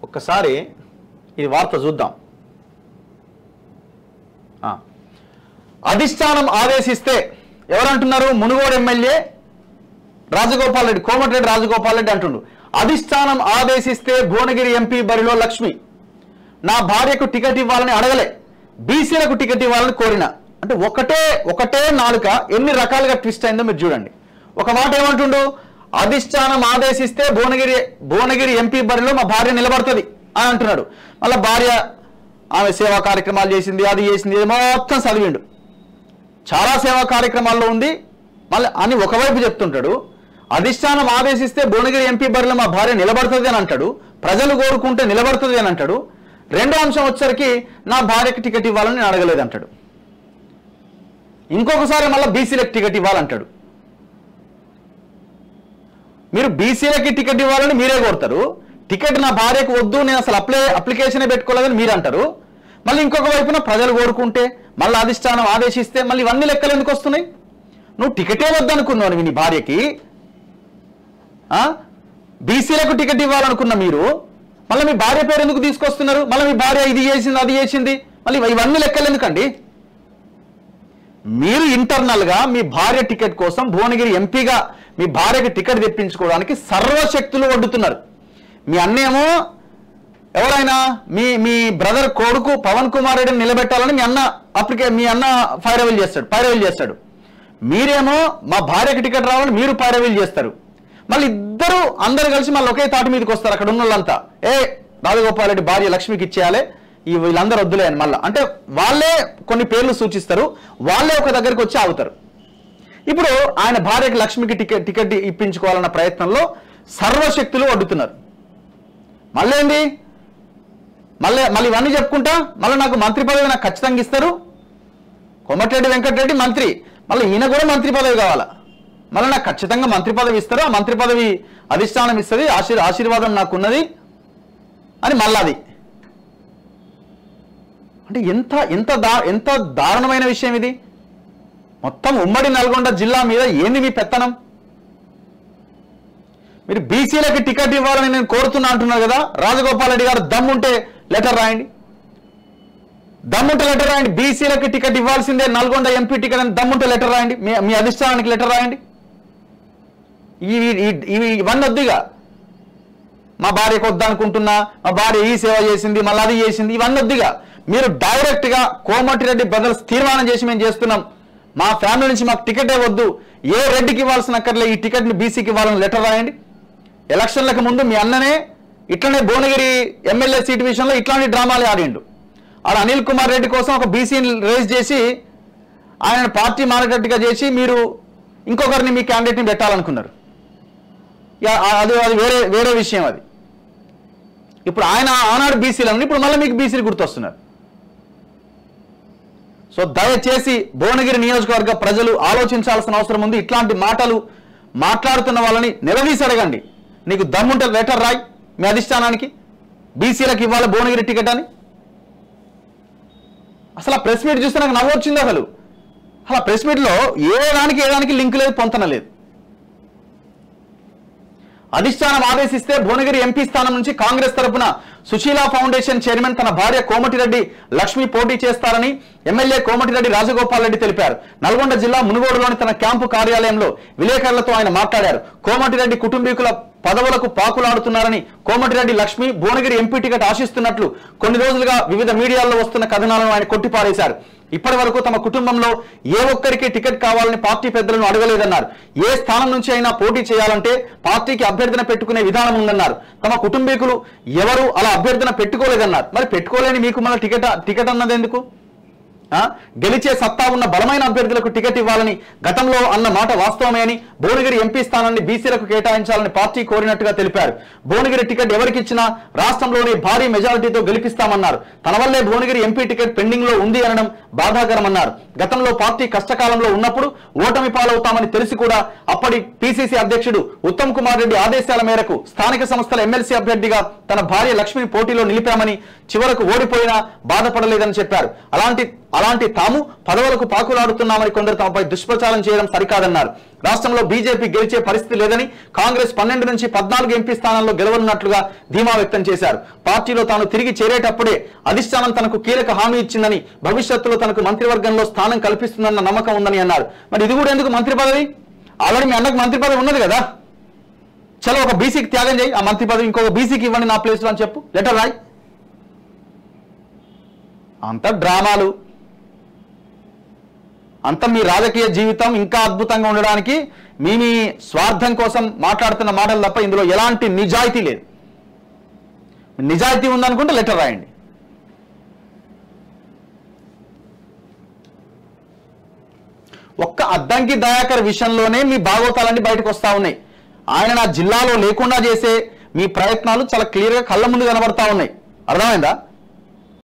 ఒక్కసారి ఇది వార్త చూద్దాం. అధిష్టానం ఆదేశిస్తే ఎవరంటున్నారు? మునుగోడు ఎమ్మెల్యే రాజగోపాల్ రెడ్డి, కోమటిరెడ్డి రాజగోపాల్ రెడ్డి అంటుండు. అధిష్టానం ఆదేశిస్తే భువనగిరి ఎంపీ బరిలో లక్ష్మి, నా భార్యకు టికెట్ ఇవ్వాలని అడగలే, బీసీలకు టికెట్ ఇవ్వాలని కోరిన. అంటే ఒకటే నాలుక ఎన్ని రకాలుగా ట్విస్ట్ అయిందో మీరు చూడండి. ఒక మాట ఏమంటుండు? అధిష్టానం ఆదేశిస్తే భువనగిరి ఎంపీ బరిలో మా భార్య నిలబడుతుంది అని అంటున్నాడు. మళ్ళీ భార్య ఆమె సేవా కార్యక్రమాలు చేసింది, అది చేసింది, మొత్తం చదివిండు. చాలా సేవా కార్యక్రమాల్లో ఉంది మళ్ళీ అని ఒకవైపు చెప్తుంటాడు. అధిష్టానం ఆదేశిస్తే భువనగిరి ఎంపీ బరిలో మా భార్య నిలబడుతుంది అని అంటాడు, ప్రజలు కోరుకుంటే నిలబడుతుంది అని అంటాడు. రెండో అంశం వచ్చరికి నా భార్యకి టికెట్ ఇవ్వాలని నేను అడగలేదంటాడు. ఇంకొకసారి మళ్ళీ బీసీలకు టికెట్ ఇవ్వాలంటాడు. మీరు బీసీలకి టికెట్ ఇవ్వాలని మీరే కోరుతారు, టికెట్ నా భార్యకు వద్దు, నేను అసలు అప్లికేషనే పెట్టుకోలేదని మీరు అంటారు. మళ్ళీ ఇంకొక వైపున ప్రజలు కోరుకుంటే మళ్ళీ అధిష్టానం ఆదేశిస్తే మళ్ళీ ఇవన్నీ లెక్కలు ఎందుకు వస్తున్నాయి? నువ్వు టికెటే వద్దనుకున్నావు నీ భార్యకి, బీసీలకు టికెట్ ఇవ్వాలనుకున్న మీరు మళ్ళీ మీ భార్య పేరు ఎందుకు తీసుకొస్తున్నారు? మళ్ళీ మీ భార్య ఇది చేసింది, అది చేసింది, మళ్ళీ ఇవన్నీ లెక్కలు ఎందుకండి? మీరు ఇంటర్నల్గా మీ భార్య టికెట్ కోసం భువనగిరి ఎంపీగా మీ భార్యకి టికెట్ తెప్పించుకోవడానికి సర్వశక్తులు వడ్డుతున్నారు. మీ అన్నేమో ఎవరైనా మీ బ్రదర్ కొడుకు పవన్ కుమార్ రెడ్డిని నిలబెట్టాలని మీ అన్న పైరవీలు చేస్తాడు. మీరేమో మా భార్యకి టికెట్ రావాలని మీరు పైరవీలు చేస్తారు. మళ్ళీ అందరూ కలిసి మళ్ళీ ఒకే తాటి మీదకి వస్తారు. అక్కడ ఉన్న వాళ్ళంతా రాజగోపాల్ రెడ్డి భార్య లక్ష్మికి ఇచ్చేయాలి, వీళ్ళందరూ వద్దులే అని మళ్ళీ అంటే వాళ్ళే కొన్ని పేర్లు సూచిస్తారు, వాళ్ళే ఒక దగ్గరికి వచ్చి ఆగుతారు. ఇప్పుడు ఆయన భార్యకి లక్ష్మికి టికెట్ ఇప్పించుకోవాలన్న ప్రయత్నంలో సర్వశక్తులు వడ్డుతున్నారు. మళ్ళీ ఏంది? మళ్ళీ ఇవన్నీ చెప్పుకుంటా మళ్ళీ నాకు మంత్రి పదవి నాకు ఖచ్చితంగా ఇస్తారు, కోమటిరెడ్డి వెంకటరెడ్డి మంత్రి, మళ్ళీ ఈయన కూడా మంత్రి పదవి కావాలా, మళ్ళీ నాకు ఖచ్చితంగా మంత్రి పదవి ఇస్తారు, ఆ మంత్రి పదవి అధిష్టానం ఇస్తుంది, ఆశీర్వాదం నాకున్నది అని మళ్ళీ అది. అంటే ఎంత దారుణమైన విషయం ఇది. మొత్తం ఉమ్మడి నల్గొండ జిల్లా మీద ఏంది మీ పెత్తనం? మీరు బీసీలకి టికెట్ ఇవ్వాలని నేను కోరుతున్నా అంటున్నారు కదా. రాజగోపాల్ రెడ్డి గారు దమ్ముంటే లెటర్ రాయండి, బీసీలకి టికెట్ ఇవ్వాల్సిందే, నల్గొండ ఎంపీ టికెట్ అని దమ్ముంటే లెటర్ రాయండి, మీ అధిష్టానానికి లెటర్ రాయండి. ఇవన్నీ వద్దుగా, మా భార్యకు వద్దనుకుంటున్నా, మా భార్య ఈ సేవ చేసింది, మళ్ళీ అది చేసింది, ఇవన్నీ వద్దుగా. మీరు డైరెక్ట్ గా కోమటిరెడ్డి బ్రదర్స్ తీర్మానం చేసి మేము చేస్తున్నాం, మా ఫ్యామిలీ నుంచి మాకు టికెటే వద్దు, ఏ రెడ్డికి ఇవ్వాల్సిన అక్కర్లే, ఈ టికెట్ని బీసీకి ఇవ్వాలని లెటర్ రాయండి. ఎలక్షన్లకు ముందు మీ అన్ననే ఇట్లనే భువనగిరి ఎమ్మెల్యే సీటు విషయంలో ఇట్లాంటి డ్రామాలు ఆడిండు. ఆడ అనిల్ కుమార్ రెడ్డి కోసం ఒక బీసీని రేజ్ చేసి ఆయన పార్టీ మారేటట్టుగా చేసి మీరు ఇంకొకరిని మీ క్యాండిడేట్ని పెట్టాలనుకున్నారు. అది వేరే విషయం అది. ఇప్పుడు ఆయన ఆనాడు బీసీలను, ఇప్పుడు మళ్ళీ మీకు బీసీలు గుర్తొస్తున్నారు. సో దయచేసి భువనగిరి నియోజకవర్గ ప్రజలు ఆలోచించాల్సిన అవసరం ఉంది. ఇట్లాంటి మాటలు మాట్లాడుతున్న వాళ్ళని నిలదీసి అడగండి. నీకు దమ్ముంటే లెటర్ రాయి మీ అధిష్టానానికి, బీసీలకు ఇవ్వాలి భువనగిరి టికెట్ అని. అసలు ఆ ప్రెస్ మీట్ చూస్తే నాకు నవ్వు వచ్చింది. అసలు ప్రెస్ మీట్లో ఏదానికి లింక్ లేదు, పొంతన లేదు. అధిష్టానం ఆదేశిస్తే భువనగిరి ఎంపీ స్థానం నుంచి కాంగ్రెస్ తరపున సుశీలా ఫౌండేషన్ చైర్మన్ తన భార్య కోమటిరెడ్డి లక్ష్మి పోటీ చేస్తారని ఎమ్మెల్యే కోమటిరెడ్డి రాజగోపాల్ రెడ్డి తెలిపారు. నల్గొండ జిల్లా మునుగోడులోని తన క్యాంపు కార్యాలయంలో విలేకరులతో ఆయన మాట్లాడారు. కోమటిరెడ్డి కుటుంబీకుల పదవులకు పాకులాడుతున్నారని, కోమటిరెడ్డి లక్ష్మి భువనగిరి ఎంపీ టికెట్ ఆశిస్తున్నట్లు కొన్ని రోజులుగా వివిధ మీడియాల్లో వస్తున్న కథనాలను ఆయన కొట్టిపారేశారు. ఇప్పటి వరకు తమ కుటుంబంలో ఏ ఒక్కరికి టికెట్ కావాలని పార్టీ పెద్దలను అడగలేదన్నారు. ఏ స్థానం నుంచి అయినా పోటీ చేయాలంటే పార్టీకి అభ్యర్థన పెట్టుకునే విధానం ఉందన్నారు. తమ కుటుంబీకులు ఎవరు అలా అభ్యర్థన పెట్టుకోలేదన్నారు. మరి పెట్టుకోలేని మీకు మళ్ళీ టికెట్ అన్నది ఎందుకు? గెలిచే సత్తా ఉన్న బలమైన అభ్యర్థులకు టికెట్ ఇవ్వాలని గతంలో అన్న మాట వాస్తవమే అని, భువనగిరి ఎంపీ స్థానాన్ని బీసీలకు కేటాయించాలని పార్టీ కోరినట్టుగా తెలిపారు. భువనగిరి టికెట్ ఎవరికి ఇచ్చినా రాష్ట్రంలోనే భారీ మెజారిటీతో గెలిపిస్తామన్నారు. తన వల్లే భువనగిరి ఎంపీ టికెట్ పెండింగ్ లో ఉంది అనడం బాధాకరమన్నారు. గతంలో పార్టీ కష్టకాలంలో ఉన్నప్పుడు ఓటమి పాలవుతామని తెలిసి కూడా అప్పటి పిసిసి అధ్యక్షుడు ఉత్తమ్ కుమార్ రెడ్డి ఆదేశాల మేరకు స్థానిక సంస్థల ఎమ్మెల్సీ అభ్యర్థిగా తన భార్య లక్ష్మిని పోటీలో నిలిపామని, చివరకు ఓడిపోయినా బాధపడలేదని చెప్పారు. అలాంటి తాము పదవులకు పాకులాడుతున్నామని కొందరు తమపై దుష్ప్రచారం చేయడం సరికాదన్నారు. రాష్ట్రంలో బీజేపీ గెలిచే పరిస్థితి లేదని, కాంగ్రెస్ 12 నుంచి 14 ఎంపీ స్థానాల్లో గెలవనున్నట్లుగా ధీమా వ్యక్తం చేశారు. పార్టీలో తాను తిరిగి చేరేటప్పుడే అధిష్టానం తనకు కీలక హామీ ఇచ్చిందని, భవిష్యత్తులో తనకు మంత్రివర్గంలో స్థానం కల్పిస్తుందన్న నమ్మకం ఉందని అన్నారు. మరి ఇది కూడా ఎందుకు మంత్రి పదవి? ఆల్రెడీ మీ అన్నకు మంత్రి పదవి ఉన్నది కదా, చలో ఒక బీసీకి త్యాగం చేయి, ఆ మంత్రి పదవి ఇంకొక బీసీకి ఇవ్వండి నా ప్లేస్లో అని చెప్పు, లెటర్ రాయి. అంత డ్రామాలు, అంత మీ రాజకీయ జీవితం ఇంకా అద్భుతంగా ఉండడానికి మీ స్వార్థం కోసం మాట్లాడుతున్న మాటలు తప్ప ఇందులో ఎలాంటి నిజాయితీ లేదు. నిజాయితీ ఉందనుకుంటే లెటర్ రాయండి. ఒక్క అద్దంకి దయాకర్ విషయంలోనే మీ భాగవతాలన్నీ బయటకు వస్తా ఉన్నాయి. ఆయన నా జిల్లాలో లేకుండా చేసే మీ ప్రయత్నాలు చాలా క్లియర్గా కళ్ళ ముందు కనబడతా ఉన్నాయి. అర్థమైందా?